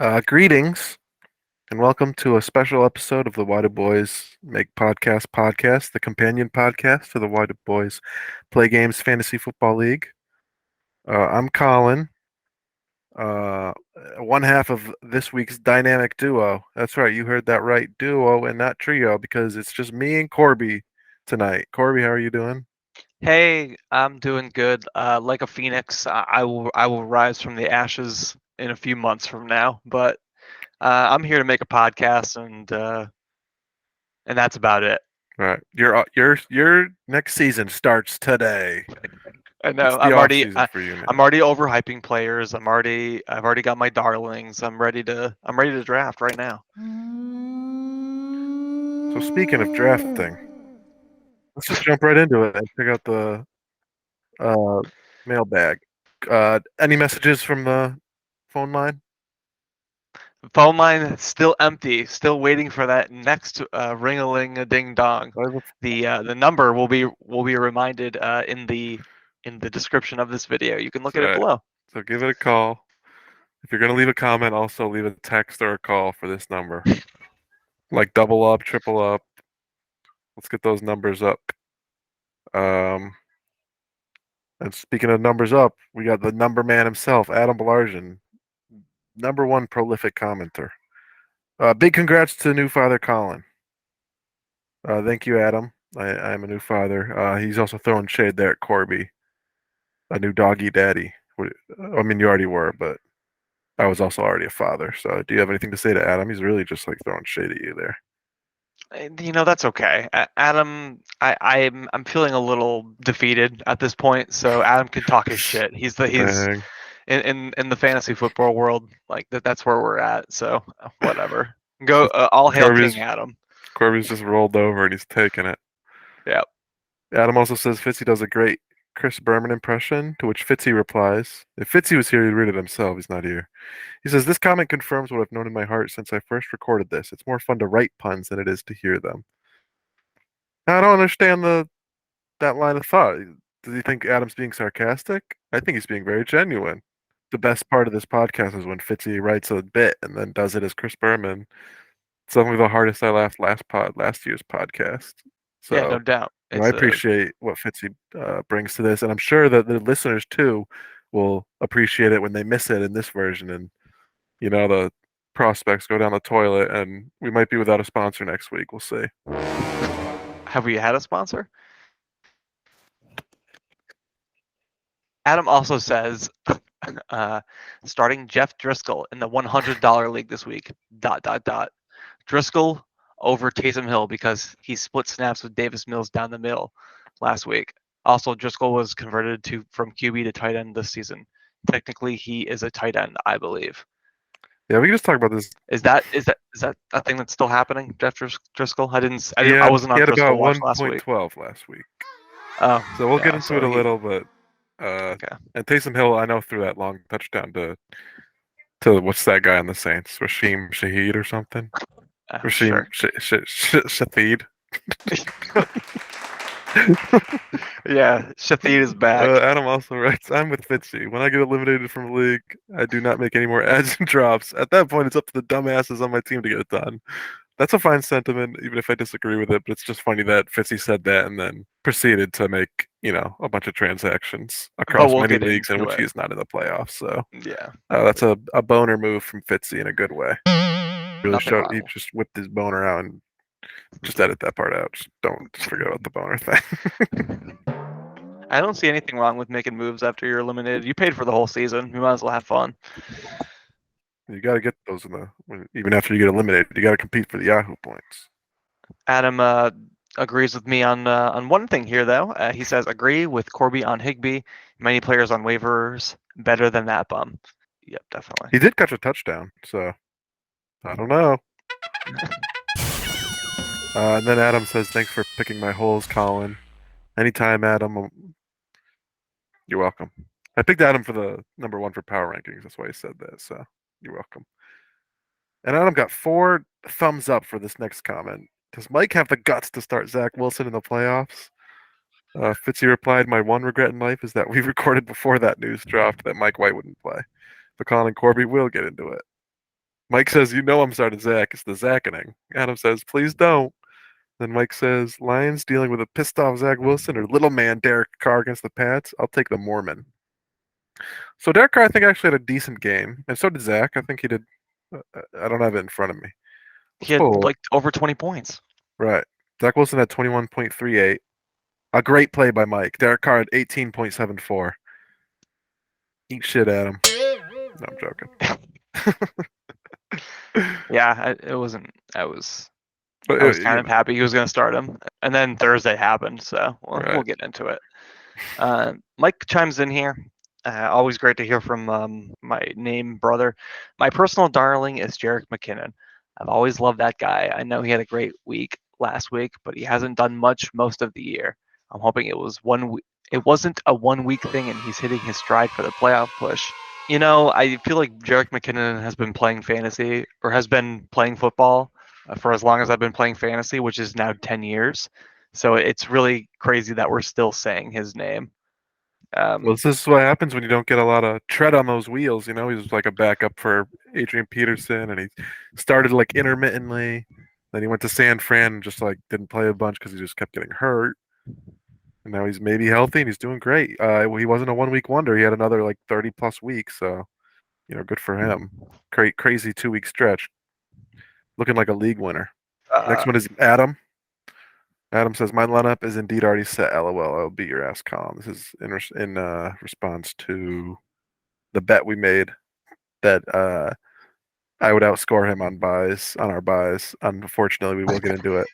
Greetings and welcome to a special episode of the Why Do Boys Make podcast, the companion podcast to the Why Do Boys Play Games Fantasy Football League. I'm Colin, uh, one half of this week's dynamic duo. That's right, you heard that right, duo and not trio, because it's just me and Corby tonight. Corby, how are you doing? Hey, I'm doing good. Like a phoenix, I will rise from the ashes in a few months from now. But I'm here to make a podcast, and that's about it. All right, your next season starts today. I It's know the off season for you I'm now. already overhyping players. I've already got my darlings. I'm ready to draft right now. So speaking of drafting, let's just jump right into it and check out the Uh, mailbag. Any messages from the phone line? Phone line still empty. Still waiting for that next ring-a-ling a ding dong. I have a- The number will be reminded in the description of this video. You can look at it Right. below. So give it a call. If you're gonna leave a comment, also leave a text or a call for this number. Like double up, triple up. Let's get those numbers up. Um, and speaking of numbers up, we got the number man himself, Adam Belarjan, number one prolific commenter. Big congrats to new father Colin. Thank you, Adam. I'm a new father. He's also throwing shade there at Corby, a new doggy daddy. I mean, you already were, but I was also already a father. So, do you have anything to say to Adam? He's really just like throwing shade at you there. That's okay. Adam, I'm feeling a little defeated at this point, so Adam can talk his shit. He's Dang. in the fantasy football world, like that's where we're at. So whatever. Go all hail Corby's King Adam. Corby's just rolled over and he's taking it. Yeah. Adam also says Fitzy does a great Chris Berman impression, to which Fitzy replies, "If Fitzy was here, he'd read it himself. He's not here." He says, "This comment confirms what I've known in my heart since I first recorded this. It's more fun to write puns than it is to hear them." Now, I don't understand the that line of thought. Does he think Adam's being sarcastic? I think he's being very genuine. The best part of this podcast is when Fitzy writes a bit and then does it as Chris Berman. It's definitely the hardest I laughed last year's podcast. Yeah, no So, doubt. I It's a appreciate what Fitzy brings to this, and I'm sure that the listeners too will appreciate it when they miss it in this version, and the prospects go down the toilet, and we might be without a sponsor next week. We'll see. Have we had a sponsor? Adam also says, starting Jeff Driscoll in the $100 league this week. ... Driscoll over Taysom Hill because he split snaps with Davis Mills down the middle last week. Also, Driscoll was converted from QB to tight end this season. Technically, he is a tight end, I believe. Yeah, we can just talk about this. Is that a thing that's still happening, Jeff Driscoll? He I had wasn't he on had Driscoll about Watch last week. 1.12 last week, Oh, so we'll get yeah. into it So a he little, but okay. and Taysom Hill, I know threw that long touchdown to what's that guy on the Saints, Rasheem Shaheed or something, Rasheem Sure. Shaheed. Yeah, Shathid is back. Adam also writes, "I'm with Fitzy. When I get eliminated from a league, I do not make any more adds and drops. At that point, it's up to the dumbasses on my team to get it done." That's a fine sentiment, even if I disagree with it. But it's just funny that Fitzy said that and then proceeded to make a bunch of transactions But across we'll many get leagues in into which he it. is not in the playoffs. So Yeah, that's a boner move from Fitzy in a good way. Really nothing showed he wrong. just whipped his boner out and just edit that part out. Just forget about the boner thing. I don't see anything wrong with making moves after you're eliminated. You paid for the whole season. You might as well have fun. You got to get those even after you get eliminated. You got to compete for the Yahoo points. Adam agrees with me on one thing here, though. He says, agree with Corby on Higby. Many players on waivers better than that bum. Yep, definitely. He did catch a touchdown, so I don't know. And then Adam says, "Thanks for picking my holes, Colin. Anytime, Adam. You're welcome." I picked Adam for the number one for power rankings. That's why he said that. So you're welcome. And Adam got 4 thumbs up for this next comment. Does Mike have the guts to start Zach Wilson in the playoffs? Fitzy replied, "My one regret in life is that we recorded before that news dropped that Mike White wouldn't play. But Colin and Corby will get into it." Mike says, "You know I'm starting Zach. It's the Zackening." Adam says, "Please don't." Then Mike says, "Lions dealing with a pissed off Zach Wilson or little man Derek Carr against the Pats. I'll take the Mormon." So Derek Carr, I think, actually had a decent game, and so did Zach. I think he did. I don't have it in front of me. He Let's had pull like over 20 points. right. Zach Wilson had 21.38. A great play by Mike. Derek Carr had 18.74. Eat shit, Adam. No, I'm joking. Yeah, it wasn't. But I was kind you of know, happy he was going to start him, and then Thursday happened, so we'll right. get into it. Mike chimes in here. Always great to hear from my name brother. My personal darling is Jarek McKinnon. I've always loved that guy. I know he had a great week last week, but he hasn't done much most of the year. I'm hoping it wasn't a 1 week thing, and he's hitting his stride for the playoff push. I feel like Jarek McKinnon has been playing fantasy or has been playing football for as long as I've been playing fantasy, which is now 10 years. So it's really crazy that we're still saying his name. Well, this is what happens when you don't get a lot of tread on those wheels. He was like a backup for Adrian Peterson, and he started like intermittently. Then he went to San Fran and just like didn't play a bunch because he just kept getting hurt. And now he's maybe healthy and he's doing great. He wasn't a 1 week wonder. He had another like 30 plus weeks. So, good for him. Crazy 2 week stretch. Looking like a league winner. Uh, Next one is Adam. Adam says, "My lineup is indeed already set. LOL. I'll beat your ass, Colin." This is in response to the bet we made that I would outscore him on our buys. Unfortunately, we will get into it.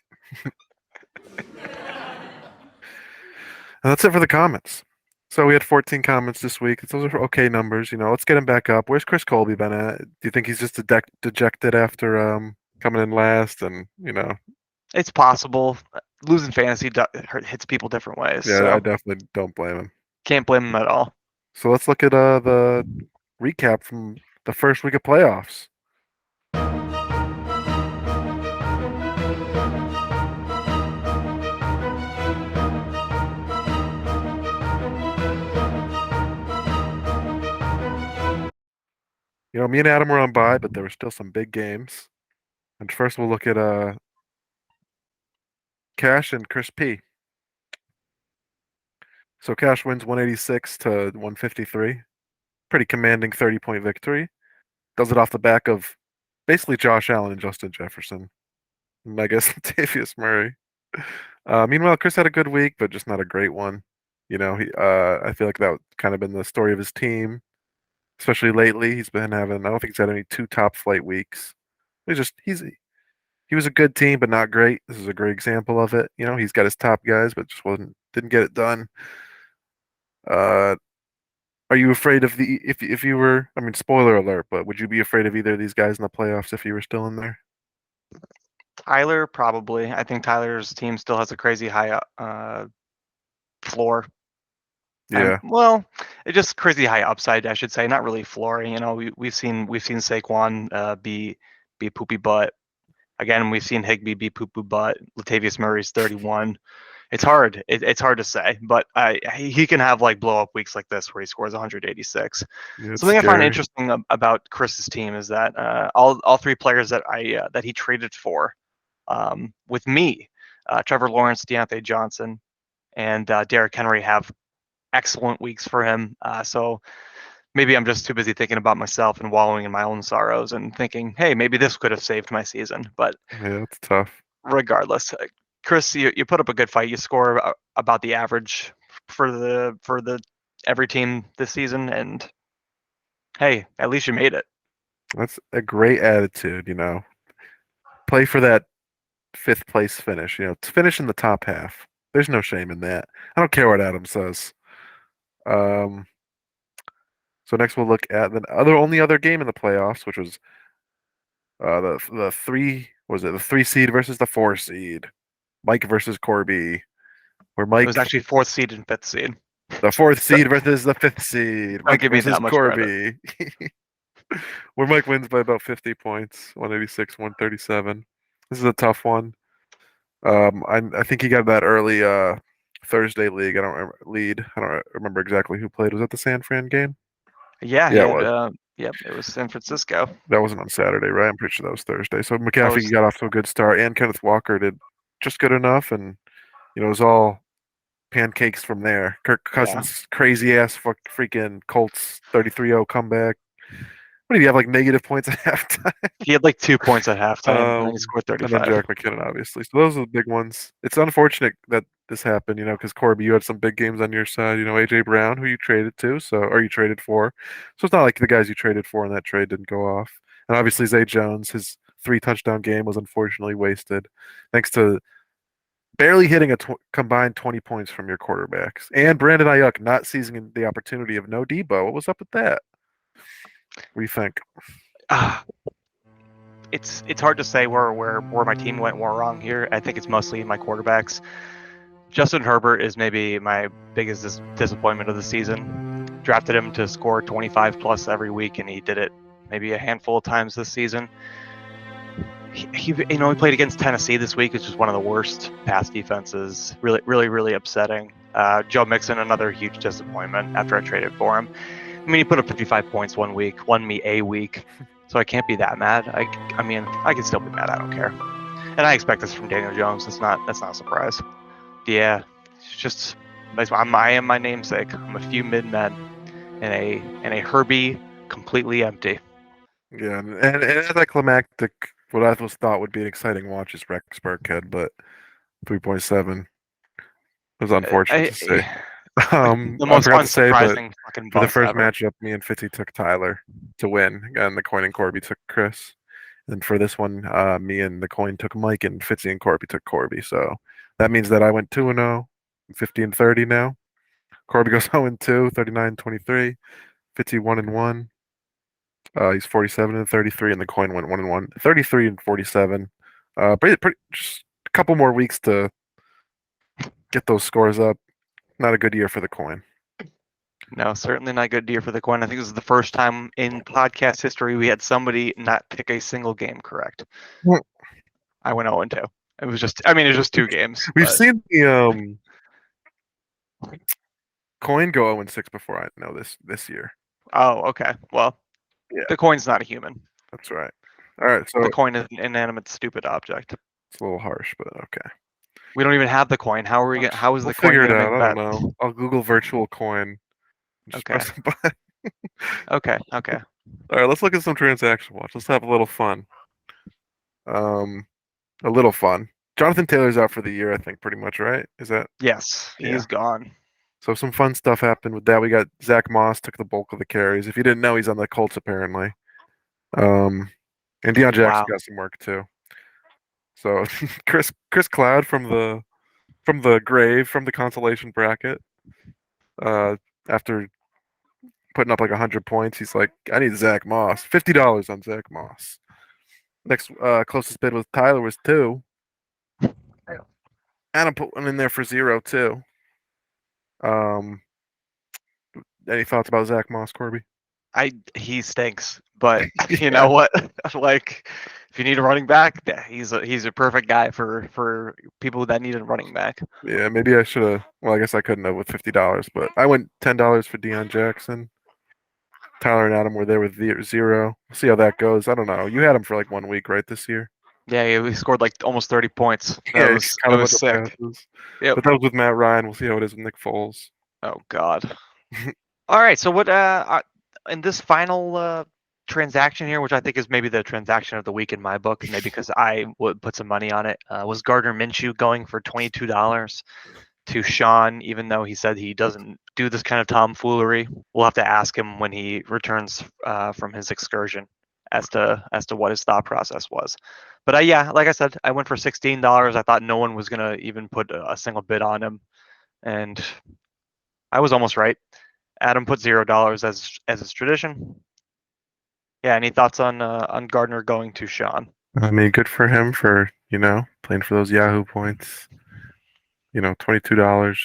And that's it for the comments. So we had 14 comments this week. Those are okay numbers. Let's get him back up. Where's Chris Colby been at? Do you think he's just dejected after coming in last? And it's possible. Losing fantasy hits people different ways, yeah, I so definitely don't blame him. can't blame him at all. So let's look at the recap from the first week of playoffs. Me and Adam were on bye, but there were still some big games. And first, we'll look at Cash and Chris P. So Cash wins 186 to 153. Pretty commanding 30-point victory. Does it off the back of basically Josh Allen and Justin Jefferson. And I guess Latavius Murray. Meanwhile, Chris had a good week, but just not a great one. I feel like that kind of been the story of his team, especially lately. He's been having. I don't think he's had any two top flight weeks. He was a good team, but not great. This is a great example of it. He's got his top guys, but just didn't get it done. Are you afraid of if you were? I mean, spoiler alert, but would you be afraid of either of these guys in the playoffs if you were still in there? Tyler, probably. I think Tyler's team still has a crazy high floor. Yeah, It's just crazy high upside, I should say. Not really floor. We've seen Saquon be poopy butt. Again, we've seen Higbee be poo-poo butt. Latavius Murray's 31. It's hard. It's hard to say, but he can have like blow up weeks like this where he scores 186. it's Something I find scary. interesting about Chris's team is that all three players that he traded for with me, Trevor Lawrence, Deontay Johnson, and Derrick Henry have excellent weeks for him. So maybe I'm just too busy thinking about myself and wallowing in my own sorrows and thinking, hey, maybe this could have saved my season. But Yeah, it's tough. regardless, Chris, you put up a good fight. You score about the average for the every team this season, and hey, at least you made it. That's a great attitude. Play for that fifth place finish. To finish in the top half. There's no shame in that. I don't care what Adam says. Um, so next we'll look at the only other game in the playoffs, which was the three was it the 3 seed versus the 4 seed, Mike versus Corby, where It was Mike actually fourth seed and fifth seed. the fourth seed versus the 5th seed, Don't Mike give me versus that much credit. Corby, where Mike wins by about 50 points, 186, 137. This is a tough one. I think he got that early Thursday lead. I don't remember exactly who played. Was that the San Fran game? Yeah, he Yeah, it had was. Yep, it was San Francisco. That wasn't on Saturday, right? I'm pretty sure that was Thursday. So That McCaffrey was got off to a good start, and Kenneth Walker did just good enough, and it was all pancakes from there. Kirk yeah. Cousins crazy ass freaking Colts 33-0 comeback. What did he have, like negative points at halftime? He had like 2 points at halftime, and then he scored And then 35. Jack McKinnon, obviously. So those are the big ones. It's unfortunate that this happened, because Corby, you had some big games on your side. AJ Brown, who you traded to, or you traded for. So it's not like the guys you traded for in that trade didn't go off. And obviously Zay Jones, his 3 touchdown game was unfortunately wasted, thanks to barely hitting a combined 20 points from your quarterbacks, and Brandon Ayuk not seizing the opportunity of no Debo. What was up with that? What do you think? It's hard to say where my team went wrong here. I think it's mostly my quarterbacks. Justin Herbert is maybe my biggest disappointment of the season. Drafted him to score 25 plus every week, and he did it maybe a handful of times this season. He played against Tennessee this week, which is one of the worst pass defenses. Really, really, really upsetting. Joe Mixon, another huge disappointment after I traded for him. I mean, he put up 55 points one week, won me a week, so I can't be that mad. I mean, I can still be mad. I don't care. And I expect this from Daniel Jones. That's not a surprise. Yeah, it's just I am my namesake. I'm a few mid men, and a Herbie completely empty. Yeah, and anticlimactic. What I thought would be an exciting watch is Rex Burkhead, but 3.7 was unfortunate to see. The I most forgot to say, but unsurprising fucking for the bust first ever. matchup, me and Fitzy took Tyler to win, and the coin and Corby took Chris. And for this one, me and the coin took Mike, and Fitzy and Corby took Corby. So that means that I went 2-0, 50-30 now. Corby goes 0-2, 39-23. Fitzy 1-1. He's 47-33, and the coin went 1-1, 33-47. Just a couple more weeks to get those scores up. Not a good year for the coin. No, certainly not a good year for the coin. I think this is the first time in podcast history we had somebody not pick a single game correct. Well, I went 0-2. It was just 2 games. We've but seen the coin go 0-6 before. I know this year. Oh, okay. Well, Yeah, the coin's not a human. that's right. All right, so The coin is an inanimate, stupid object. it's a little harsh, but okay. We don't even have the coin. How is We'll the coin figure it going to out. make I don't bets? know. I'll Google virtual coin. Just Okay. press the button. Okay. All right, let's look at some transaction watch. Let's have a little fun. A little fun. Jonathan Taylor's out for the year, I think, pretty much, right? Is that? Yes, Yeah. he's gone. So some fun stuff happened with that. We got Zach Moss took the bulk of the carries. If you didn't know, he's on the Colts apparently. And Deion Jackson Wow. got some work too. So Chris Cloud from the grave, from the consolation bracket, after putting up like 100 points, he's like, I need Zach Moss. $50 on Zach Moss. Next closest bid with Tyler was 2. Adam put one in there for 0 too. Any thoughts about Zach Moss, Corby? He stinks, but you know what? Like, if you need a running back, yeah, he's a perfect guy for people that need a running back. Yeah, maybe I should have. Well, I guess I couldn't have with $50, but I went $10 for Deion Jackson. Tyler and Adam were there with 0. We'll see how that goes. I don't know. You had him for like 1 week, right, this year? Yeah, he scored like almost 30 points. Yeah, That he's was kind of sick. passes. Yep. But that was with Matt Ryan. We'll see how it is with Nick Foles. Oh God. All right. So what? In this final transaction here, which I think is maybe the transaction of the week in my book, maybe because I would put some money on it, was Gardner Minshew going for $22 to Sean, even though he said he doesn't do this kind of tomfoolery. We'll have to ask him when he returns from his excursion as to what his thought process was. But yeah, like I said, I went for $16. I thought no one was gonna even put a single bid on him, and I was almost right. Adam put $0 as his tradition. Yeah, any thoughts on Gardner going to Sean? I mean, good for him for, playing for those Yahoo points. $22.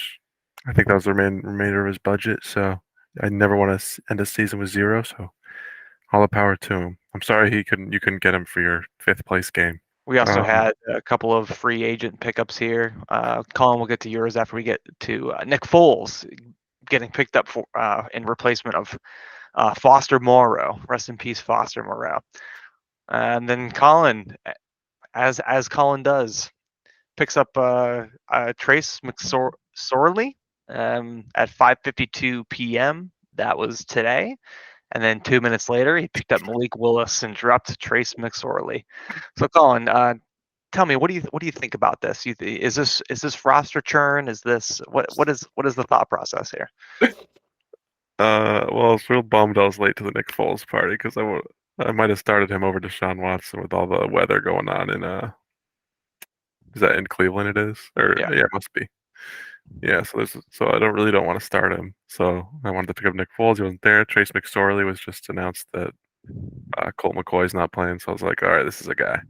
I think that was the remainder of his budget. So I never want to end a season with 0. So all the power to him. I'm sorry you couldn't get him for your 5th place game. We also had a couple of free agent pickups here. Colin, we'll get to yours after we get to Nick Foles getting picked up for in replacement of Foster Moreau. Rest in peace, Foster Moreau. And then Colin, as Colin does, picks up Trace McSorley at 5:52 p.m. That was today. And then 2 minutes later, he picked up Malik Willis and dropped Trace McSorley. So Colin, tell me, what do you think about this? Is this roster churn? Is this what is the thought process here? Well, I was real bummed I was late to the Nick Foles party because I might have started him over Deshaun Watson with all the weather going on in is that in Cleveland? It is, or Yeah. yeah, it must be. Yeah, so I don't want to start him. So I wanted to pick up Nick Foles. He wasn't there. Trace McSorley was just announced that Colt McCoy's not playing. So I was like, all right, this is a guy.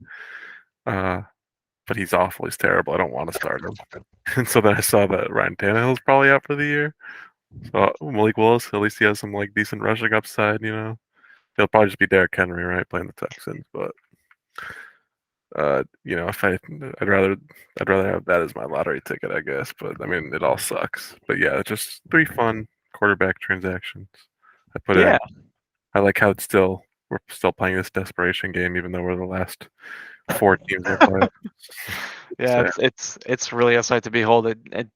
But he's awful. He's terrible. I don't want to start him. And so then I saw that Ryan Tannehill's probably out for the year. So Malik Willis, at least he has some like decent rushing upside. He'll probably just be Derrick Henry, right, playing the Texans. But if I'd rather have that as my lottery ticket, I guess. But I mean, it all sucks. But yeah, just 3 fun quarterback transactions. I put in. I like how we're still playing this desperation game, even though we're the last 4 teams that play. Yeah, it's really a sight to behold. It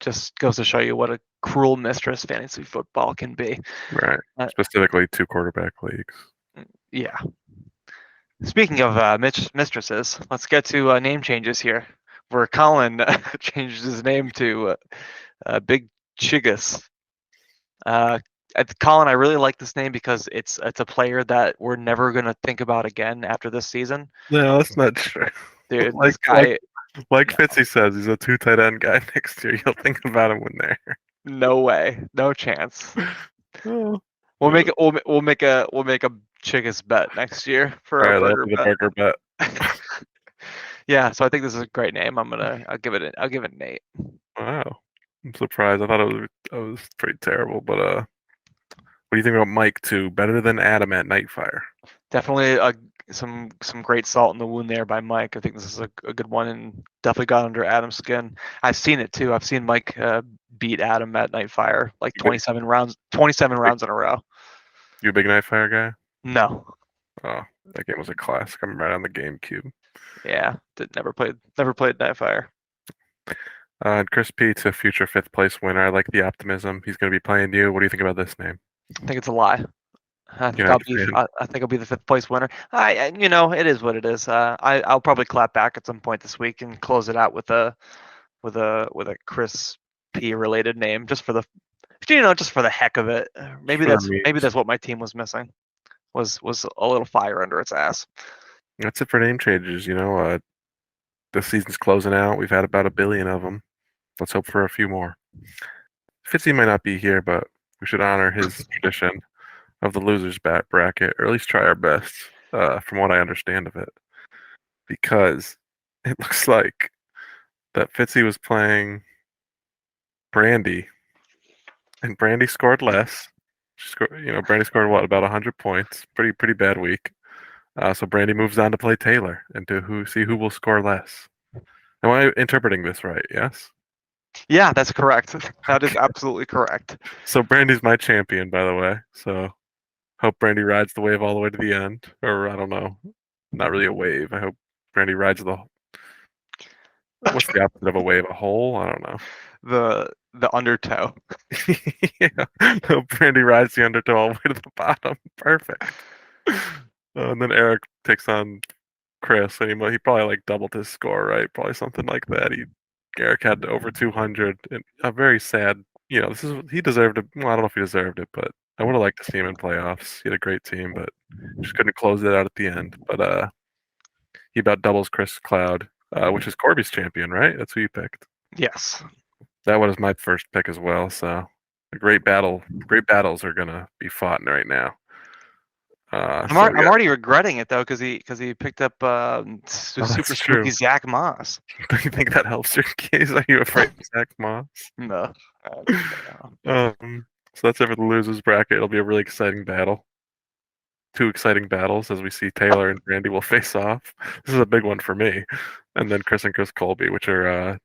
just goes to show you what a cruel mistress fantasy football can be. Right. Specifically 2 quarterback leagues. Yeah. Speaking of mistresses, let's get to name changes here, where Colin changed his name to Big Chigus. Colin, I really like this name because it's a player that we're never gonna think about again after this season. No, that's not true. Dude, this guy, like Fitzy says, he's a 2 tight end guy next year. You'll think about him when there. no way, no chance. Oh. We'll make a Chigus bet next year for our burger bet. Yeah, so I think this is a great name. I'll give it an 8. Wow, I'm surprised. I thought it was pretty terrible. But what do you think about Mike too? Better than Adam at Nightfire. Definitely some great salt in the wound there by Mike. I think this is a good one and definitely got under Adam's skin. I've seen it too. I've seen Mike beat Adam at Nightfire like 27 rounds in a row. You a big Nightfire guy? No. Oh, that game was a classic. I'm right on the GameCube. Yeah, never played Nightfire. And Chris Pete's a future 5th place winner. I like the optimism. He's going to be playing you. What do you think about this name? I think it's a lie. I think I'll be the 5th place winner. It is what it is. I'll probably clap back at some point this week and close it out with a Chris P related name just for the heck of it. Maybe that's what my team was missing. Was a little fire under its ass. That's it for name changes. The season's closing out. We've had about 1 billion of them. Let's hope for a few more. Fitzy might not be here, but we should honor his tradition of the losers bracket, or at least try our best, from what I understand of it. Because it looks like that Fitzy was playing Brandy, and Brandy scored less. Brandy scored what, about 100 points. Pretty bad week. So Brandy moves on to play Taylor and to who will score less. Am I interpreting this right? Yes. Yeah, that's correct. That is absolutely correct. So Brandy's my champion, by the way. So hope Brandy rides the wave all the way to the end. Or I don't know, not really a wave. I hope Brandy rides what's the opposite of a wave? A hole? I don't know. The undertow. Yeah. Hope Brandy rides the undertow all the way to the bottom. Perfect. And then Eric takes on Chris, and he probably like doubled his score, right? Probably something like that. Eric had over 200, and a very sad. He deserved it. Well, I don't know if he deserved it, but I would have liked to see him in playoffs. He had a great team, but just couldn't close it out at the end. But he about doubles Chris Cloud, which is Corby's champion, right? That's who you picked. Yes. That was my first pick as well. So a great battle. Great battles are gonna be fought right now. I'm already regretting it though, because he picked up super spooky Zach Moss. Do you think that helps your case? Are you afraid of Zach Moss? No. So that's it for the losers bracket. It'll be a really exciting battle. 2 exciting battles as we see Taylor and Brandy will face off. This is a big one for me, and then Chris and Chris Colby, which are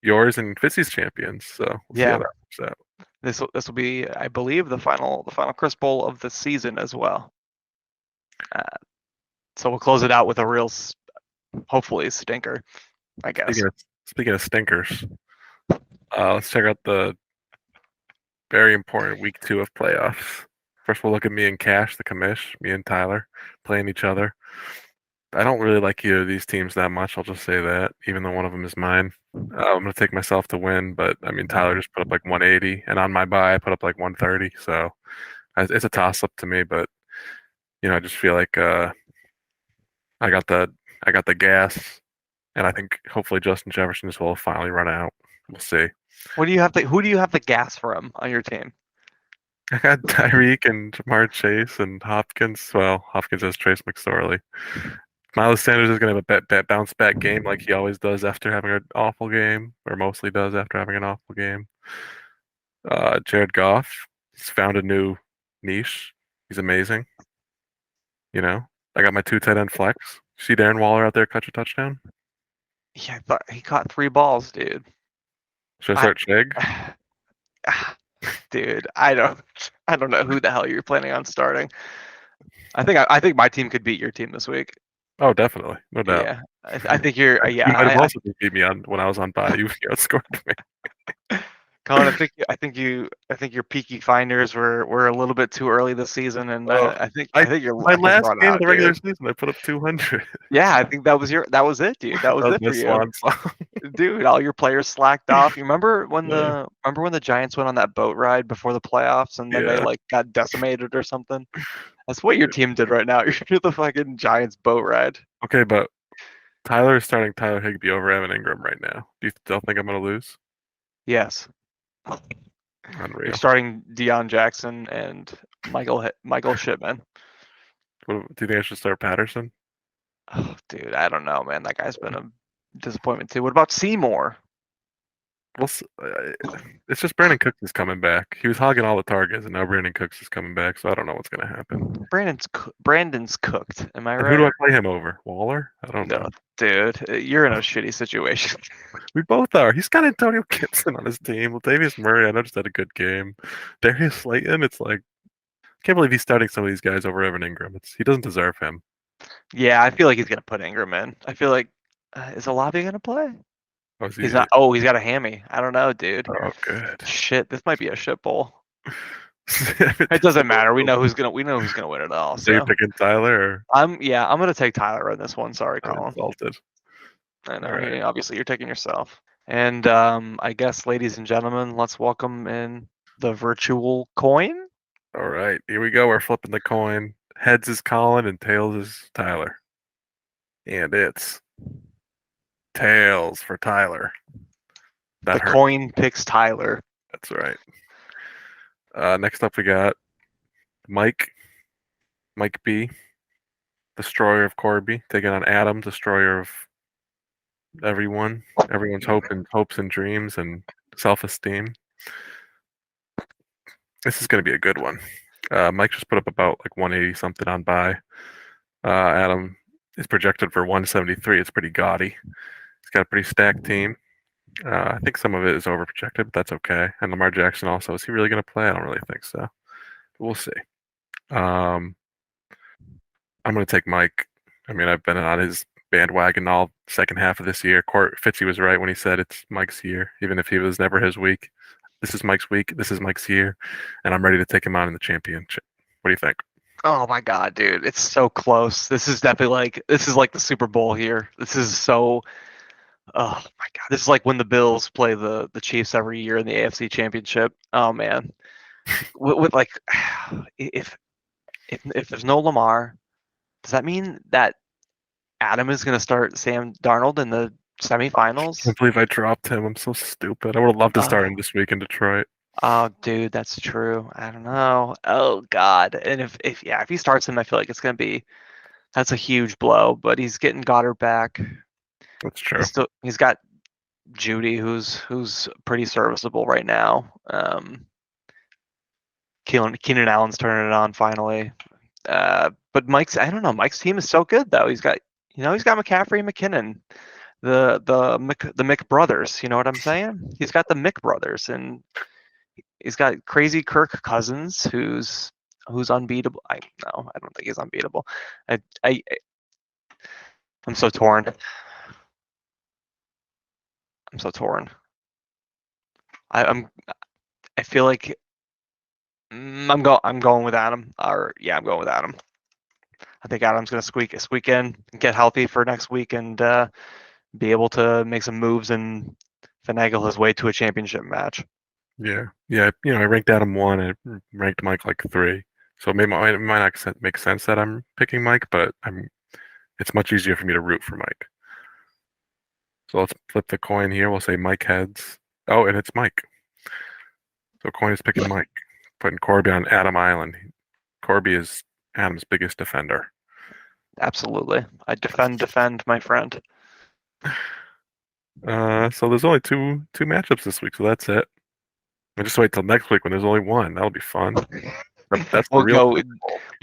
yours and Fitzy's champions. So we'll see how that works out. This will be, I believe, the final Chris Bowl of the season as well. So we'll close it out with a real, hopefully, stinker, I guess. Speaking of stinkers, let's check out the very important week 2 of playoffs. First, we'll look at me and Cash, the commish, me and Tyler playing each other. I don't really like either of these teams that much. I'll just say that, even though one of them is mine. I'm gonna take myself to win, but I mean Tyler just put up like 180, and on my bye I put up like 130. So it's a toss up to me. But I just feel like I got the gas, and I think hopefully Justin Jefferson just will finally run out. We'll see. Who do you have the gas from on your team? I got Tyreek and Jamar Chase and Hopkins. Well, Hopkins has Trace McSorley. Miles Sanders is going to have a bounce back game like he always does after having an awful game, or mostly does after having an awful game. Jared Goff, he's found a new niche. He's amazing. I got my 2 tight end flex. See Darren Waller out there catch a touchdown? Yeah, I thought he caught 3 balls, dude. Should I start Chig? Dude, I don't know who the hell you're planning on starting. I think my team could beat your team this week. Oh, definitely, no doubt. Yeah, I think you're. You might have also beat me on when I was on bye. You outscored me. Colin, I think your peaky finders were a little bit too early this season, and I think your my last run game out, of the regular dude. season, I put up 200. Yeah, I think that was it, dude. That was it for you, dude. All your players slacked off. You remember when the Giants went on that boat ride before the playoffs, and then they like got decimated or something? That's what your team did right now. You're the fucking Giants boat ride. Okay, but Tyler is starting Tyler Higbee over Evan Ingram right now. Do you still think I'm going to lose? Yes. Unreal. You're starting Deion Jackson and Michael Shipman. Do you think I should start Patterson? Oh, dude, I don't know, man. That guy's been a disappointment too. What about Seymour? Well, it's just Brandon Cooks is coming back. He was hogging all the targets, and now Brandon Cooks is coming back. So I don't know what's going to happen. Brandon's cooked. Am I right? Who do I play him over? Waller? I don't know. Dude, you're in a shitty situation. We both are. He's got Antonio Gibson on his team. Latavius Murray, I know, just had a good game. Darius Slayton, it's like, I can't believe he's starting some of these guys over Evan Ingram. He doesn't deserve him. Yeah, I feel like he's going to put Ingram in. I feel like, is Olave going to play? He's not. Oh, he's got a hammy. I don't know, dude. Oh, good. Shit, this might be a shit bowl. It doesn't matter. We know who's gonna win it all. So you're picking Tyler? Or? I'm gonna take Tyler in this one. Sorry, Colin. Insulted. I know. Right. Obviously, you're taking yourself. And I guess, ladies and gentlemen, let's welcome in the virtual coin. All right, here we go. We're flipping the coin. Heads is Colin and tails is Tyler. And it's tails for Tyler. The coin picks Tyler. That's right. Next up, we got Mike B, destroyer of Corby, taking on Adam, destroyer of everyone's hopes and dreams and self-esteem. This is going to be a good one. Mike just put up about like 180 something on bye. Adam is projected for 173. It's pretty gaudy. He's got a pretty stacked team. I think some of it is overprojected, but that's okay. And Lamar Jackson also. Is he really going to play? I don't really think so. But we'll see. I'm going to take Mike. I mean, I've been on his bandwagon all second half of this year. Fitzy was right when he said it's Mike's year, even if he was never his week. This is Mike's week. This is Mike's year. And I'm ready to take him on in the championship. What do you think? Oh my God, dude. It's so close. This is definitely like the Super Bowl here. This is so... Oh my God! This is like when the Bills play the Chiefs every year in the AFC Championship. Oh man, with like, if there's no Lamar, does that mean that Adam is going to start Sam Darnold in the semifinals? I can't believe I dropped him. I'm so stupid. I would have loved to start him this week in Detroit. Oh, dude, that's true. I don't know. Oh God, and if he starts him, I feel like that's a huge blow. But he's getting Goddard back. That's true. He's got Judy, who's pretty serviceable right now. Keenan Allen's turning it on finally. But Mike's team is so good though. He's got McCaffrey and McKinnon, the Mick brothers. You know what I'm saying? He's got the Mick brothers, and He's got crazy Kirk Cousins, who's unbeatable. I don't think he's unbeatable. I, I I'm so torn. I'm so torn. I'm I feel like I'm going with Adam. Or yeah, I'm going with Adam. I think Adam's gonna squeak in, get healthy for next week, and be able to make some moves and finagle his way to a championship match. Yeah, yeah. I ranked Adam 1 and ranked Mike like 3. So it might not make sense that I'm picking Mike, but it's much easier for me to root for Mike. So let's flip the coin here. We'll say Mike heads. Oh, and it's Mike. So coin is picking Mike, putting Corby on Adam Island. Corby is Adam's biggest defender. Absolutely, I defend my friend. So there's only two matchups this week, so that's it. I'll just wait till next week when there's only one. That'll be fun. That's the We'll real.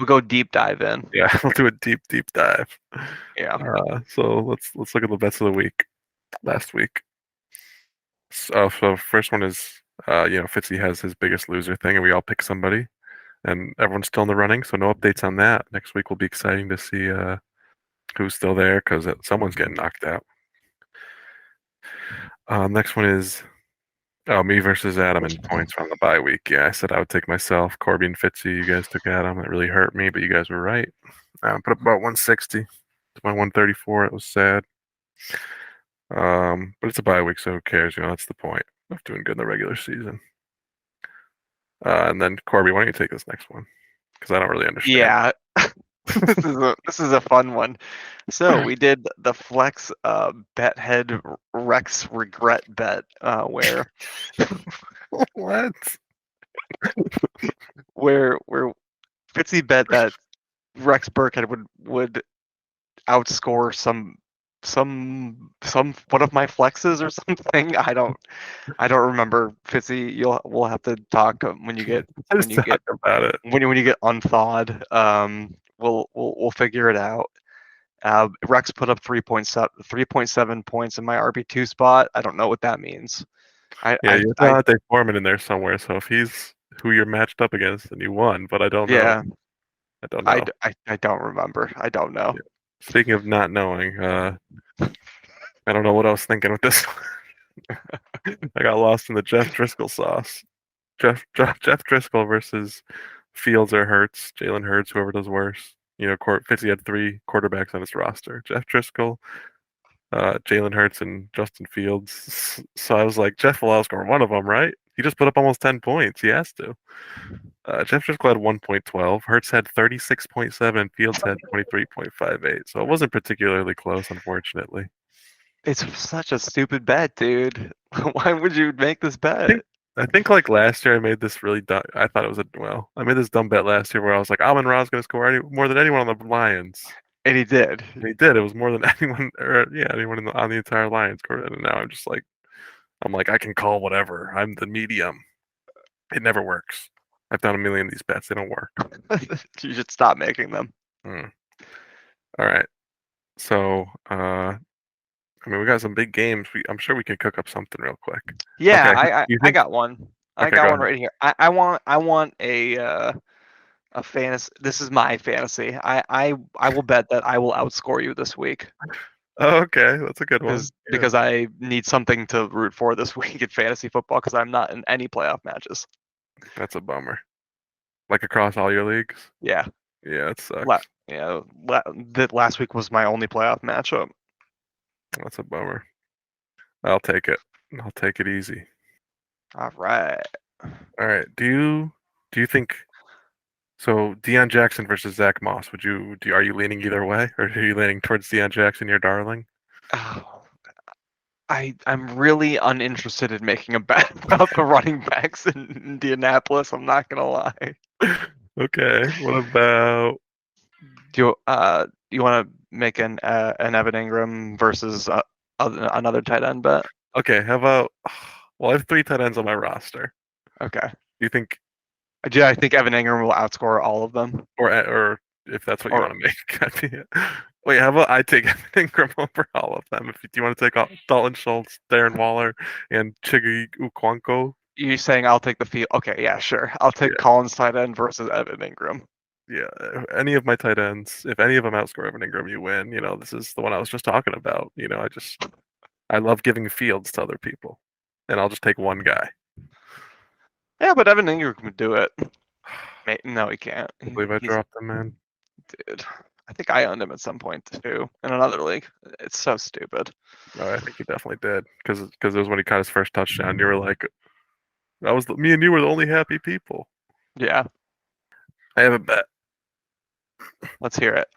go deep dive in. Yeah, we'll do a deep dive. Yeah. So let's look at the bets of the week. Last week. So first one is Fitzy has his biggest loser thing, and we all pick somebody, and everyone's still in the running. So no updates on that. Next week will be exciting to see who's still there because someone's getting knocked out. Next one is me versus Adam in points from the bye week. Yeah, I said I would take myself. Corby and Fitzy, you guys took Adam. That really hurt me, but you guys were right. Put up about 160 to my 134. It was sad. But it's a bye week, so who cares? That's the point of doing good in the regular season. And then Corby, why don't you take this next one? Because I don't really understand. Yeah. this is a fun one. So we did the flex bet head Rex regret bet where What? where Fitzy bet that Rex Burkhead would outscore some one of my flexes or something. I don't remember. Fitzy, we'll have to talk when you get about it. when you get unthawed. We'll figure it out. Rex put up 3.7 points in my RB2 spot. I don't know what that means. You got Dave Foreman in there somewhere. So if he's who you're matched up against, then you won. But I don't know. Yeah, I don't know. I don't remember. I don't know. Yeah. Speaking of not knowing, I don't know what I was thinking with this. I got lost in the Jeff Driscoll sauce. Jeff Driscoll versus Fields or Hurts, Jalen Hurts, whoever does worse. Fitzy had 3 quarterbacks on his roster: Jeff Driscoll, Jalen Hurts, and Justin Fields. So I was like, Jeff will outscore one of them, right? He just put up almost 10 points. He has to. Jeff Driscoll had 1.12. Hurts had 36.7. And Fields had 23.58. So it wasn't particularly close, unfortunately. It's such a stupid bet, dude. Why would you make this bet? I think like last year I made this really dumb. I thought it was I made this dumb bet last year where I was like, Amon Ra's going to score more than anyone on the Lions. And he did. And he did. It was more than anyone, anyone on the entire Lions. And now I'm like, I can call whatever. I'm the medium. It never works. I've done a million of these bets. They don't work. You should stop making them. All right. So, we got some big games. I'm sure we can cook up something real quick. Yeah, okay, I got one. I got one right here. I want a fantasy. This is my fantasy. I will bet that I will outscore you this week. Oh, okay, that's a good one. Because I need something to root for this week in fantasy football because I'm not in any playoff matches. That's a bummer. Like across all your leagues? Yeah. Yeah, it sucks. Last week was my only playoff matchup. That's a bummer. I'll take it. I'll take it easy. All right. Do you think so? Deion Jackson versus Zach Moss. Are you leaning either way, or are you leaning towards Deion Jackson, your darling? Oh, I'm really uninterested in making a bet about the running backs in Indianapolis. I'm not gonna lie. Okay. What about? Do you want to make an Evan Ingram versus another tight end bet? Okay. How about? Well, I have 3 tight ends on my roster. Okay. Do you think? I think Evan Ingram will outscore all of them. Or if that's what you want to make. Wait, how about I take Evan Ingram over all of them? Do you want to take Dalton Schultz, Darren Waller, and Chiggy Ukwanko? You saying I'll take the field? Okay, yeah, sure. I'll take Yeah. Colin's tight end versus Evan Ingram. Yeah, any of my tight ends, if any of them outscore Evan Ingram, you win. This is the one I was just talking about. I love giving fields to other people, and I'll just take one guy. Yeah, but Evan Ingram can do it. No, he can't. I believe I dropped him, man. Dude, I think I owned him at some point too in another league. It's so stupid. I think you definitely did, because it was when he caught his first touchdown. You were like, me and you were the only happy people. Yeah, I have a bet. let's hear it.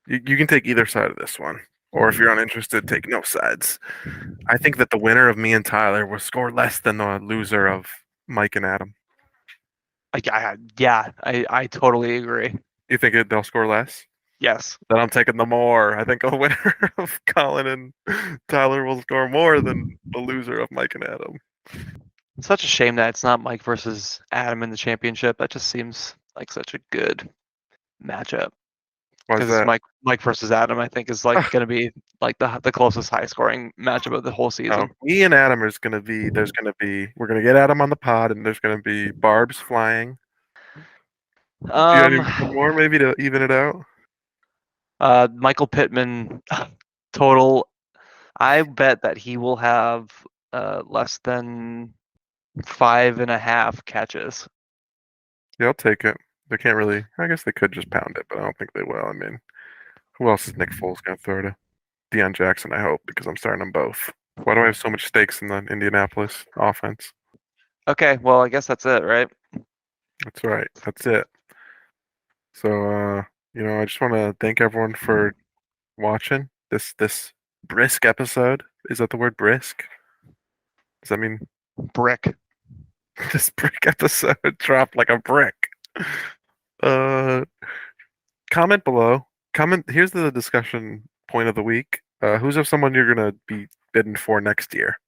You can take either side of this one, or if you're uninterested, take no sides. I think that the winner of me and Tyler will score less than the loser of Mike and Adam. I totally agree. You think they'll score less? Yes. Then I'm taking the more. I think a winner of Colin and Tyler will score more than the loser of Mike and Adam. It's such a shame that it's not Mike versus Adam in the championship. That just seems like such a good matchup. Why is Because that? Mike versus Adam, I think, is like going to be like the closest high scoring matchup of the whole season. Me and Adam we're going to get Adam on the pod, and there's going to be barbs flying. Do you have any more maybe to even it out? Michael Pittman total. I bet that he will have less than 5.5 catches. Yeah, I'll take it. They can't really. I guess they could just pound it, but I don't think they will. I mean, who else is Nick Foles going to throw to? Deion Jackson, I hope, because I'm starting them both. Why do I have so much stakes in the Indianapolis offense? Okay, well, I guess that's it, right? That's right. That's it. So, I just want to thank everyone for watching this brisk episode. Is that the word brisk? Does that mean Brick? this brick episode dropped like a brick? Comment below. Here's the discussion point of the week. Who's of someone you're gonna be bidding for next year?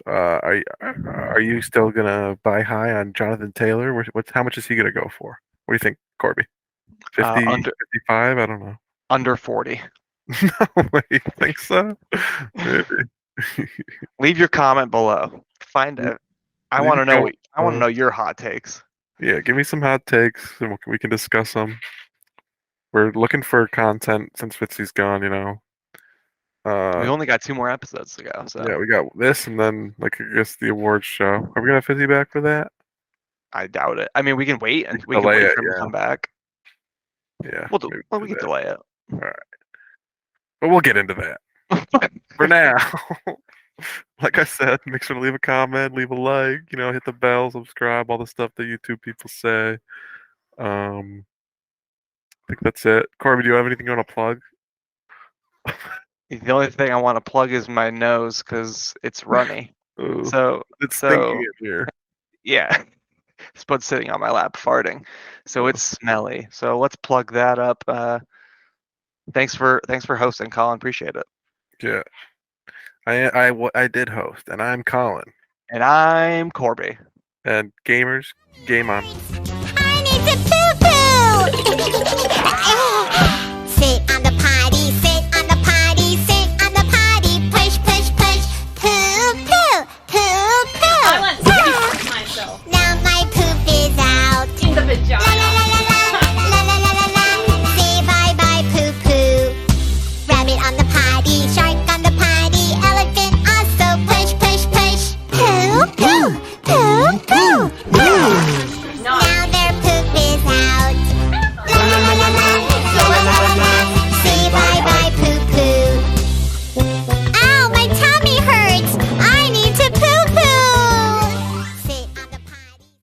Are you still gonna buy high on Jonathan Taylor? How much is he gonna go for? What do you think, Corby? 50, 55? I don't know. Under 40. No way. You think so? Maybe. Leave your comment below. Find it. I want to know. I want to know your hot takes. Yeah, give me some hot takes, and we can discuss them. We're looking for content since Fitzy's gone. We only got 2 more episodes to go. So yeah, we got this, and then I guess the awards show. Are we gonna have Fitzy back for that? I doubt it. I mean, we can wait and we can delay wait it, for him to come back. Yeah, we can delay it. All right, but we'll get into that. For now, like I said, make sure to leave a comment, leave a like, hit the bell, subscribe, all the stuff that YouTube people say. I think that's it. Corby, do you have anything you want to plug? The only thing I want to plug is my nose because it's runny. Ooh, so it's stinking in here. Yeah, it's been sitting on my lap farting, so it's smelly. So let's plug that up. Thanks for hosting, Colin. Appreciate it. Yeah, I did host, and I'm Colin, and I'm Corby. And gamers, game on. I need to poo-poo. Sit on the potty, sit on the potty, sit on the potty, push, push, push, poo-poo, poo-poo. I want to pee myself. Now my poop is out. In the vagina. La la la la la, la la la la la. Say bye-bye, poo-poo. Rabbit on the potty, shark on the potty, elephant also push, push, push, poo-poo, poo-poo.